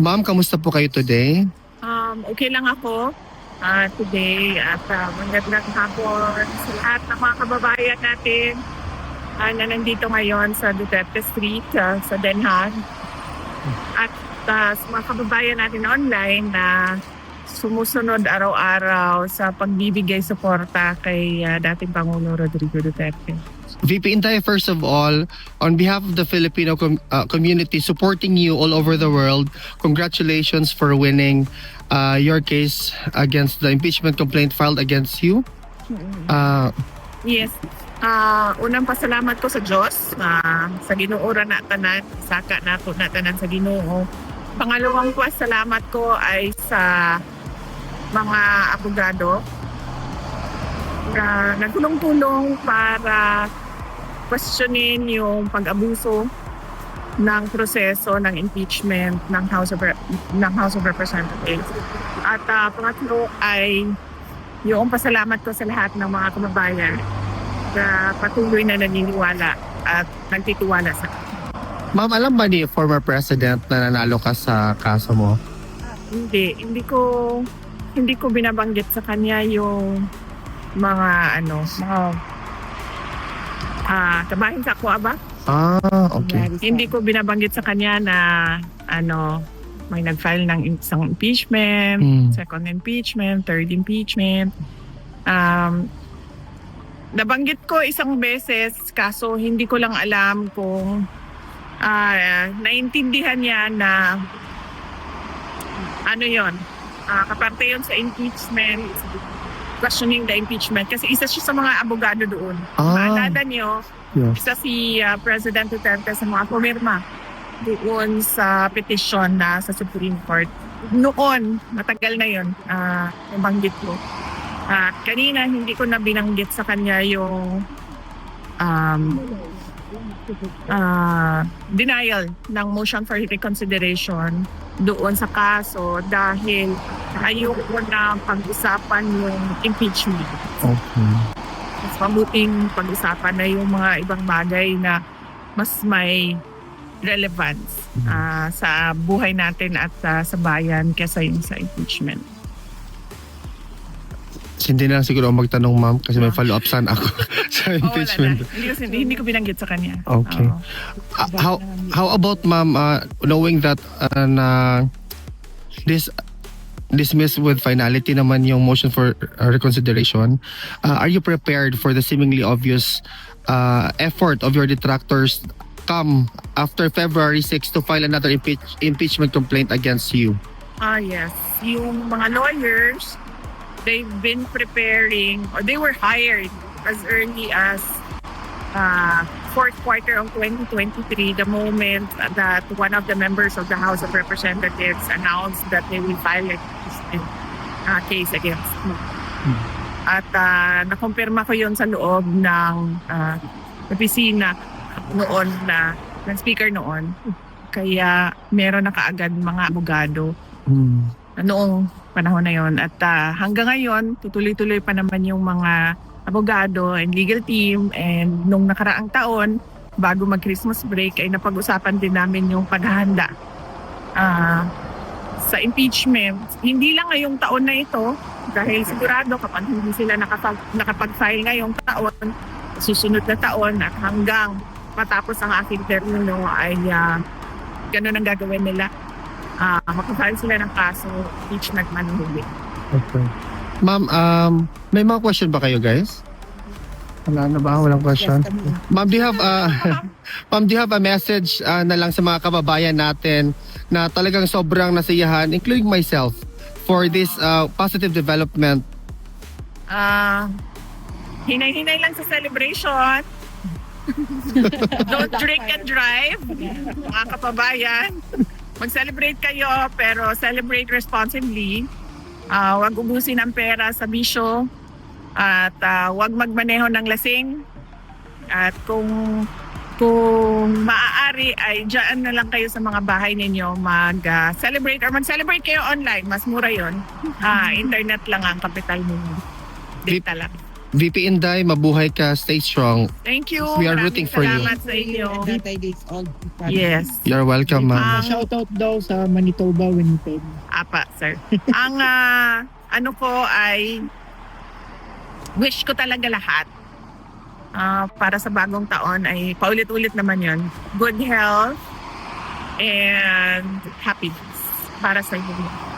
Ma'am, kamusta po kayo today? Okay lang ako today at magandang hapon sa lahat ng mga kababayan natin na nandito ngayon sa Duterte Street sa Den Haag. At sa mga kababayan natin online na sumusunod araw-araw sa pagbibigay suporta kay dating Pangulo Rodrigo Duterte. VP Inday, first of all, on behalf of the Filipino community supporting you all over the world, congratulations for winning your case against the impeachment complaint filed against you. Yes. Unang pasalamat ko sa Diyos, sa Ginoo na tanan, saka nato na tanan sa Ginoo. Pangalawang pasalamat ko ay sa mga abogado na nagtulong-tulong para questionin yung pag-abuso ng proseso ng impeachment ng House of Representatives. At pangatlo ay yung pasalamat ko sa lahat ng mga kababayan na patuloy na naniniwala at nagtitiwala sa akin. Ma'am, alam ba ni former president na nanalo ka sa kaso mo? Hindi ko binabanggit sa kanya yung mga kabahin sa ako ba? Okay. Hindi ko binabanggit sa kanya na may nag-file ng isang impeachment, second impeachment, third impeachment. Nabanggit ko isang beses kaso hindi ko lang alam kung naintindihan niya na kaparte yun sa impeachment, questioning the impeachment kasi isa siya sa mga abogado doon. Maalala niyo, isa si President Duterte sa mga pumirma doon sa petition na sa Supreme Court. Noon, matagal na yun, nabanggit ko. At kanina, hindi ko na binanggit sa kanya yung denial ng motion for reconsideration doon sa kaso dahil ayoko na pag-usapan yung impeachment. Okay. Mas mabuting pag-usapan na yung mga ibang bagay na mas may relevance sa buhay natin at sa bayan kesa yung sa impeachment. Hindi na lang siguro ako magtanong, ma'am, kasi may follow-up sana ako sa impeachment. Hindi ko binanggit sa kanya. Okay. How about, ma'am, knowing that dismiss with finality naman yung motion for reconsideration, are you prepared for the seemingly obvious effort of your detractors come after February 6 to file another impeachment complaint against you? Yes. Yung mga lawyers, they've been preparing, or they were hired as early as fourth quarter of 2023, the moment that one of the members of the House of Representatives announced that they will file a case against me. At nakumpirma ko yun sa loob ng opisina noon ng speaker noon. Kaya meron na kaagad mga abogado noong panahon na yon. At hanggang ngayon, tutuloy-tuloy pa naman yung mga abogado and legal team. And nung nakaraang taon, bago mag-Christmas break, ay napag-usapan din namin yung paghahanda sa impeachment. Hindi lang ngayong taon na ito, dahil sigurado kapag hindi sila nakapag-file ngayong taon, susunod na taon at hanggang matapos ang aking termino ay ganun ang gagawin nila. Makapile sila ng kaso, impeachment man huli. Okay. Ma'am, may mga question ba kayo, guys? Wala na ba? Walang question? Yes, Ma'am, do you have a message na lang sa mga kababayan natin na talagang sobrang nasiyahan, including myself, for this positive development? Hinay-hinay lang sa celebration. Don't drink and drive, mga kababayan. Mag-celebrate kayo, pero celebrate responsibly. Huwag ubusin ang pera sa bisyo. At huwag magmaneho ng lasing. At kung maaari ay dyan na lang kayo sa mga bahay ninyo mag-celebrate or mag-celebrate kayo online. Mas mura yon. Internet lang ang kapital ninyo. Data lang. VP Inday, mabuhay ka, stay strong. Thank you. We are Maraming rooting for you. Salamat sa inyo. Dates all. Yes. You're welcome, ma'am. Shoutout daw sa Manitoba, Winnipeg. Apa, sir. Ang ano ko ay wish ko talaga lahat. Para sa bagong taon ay paulit-ulit naman yun. Good health and happiness para sa inyo.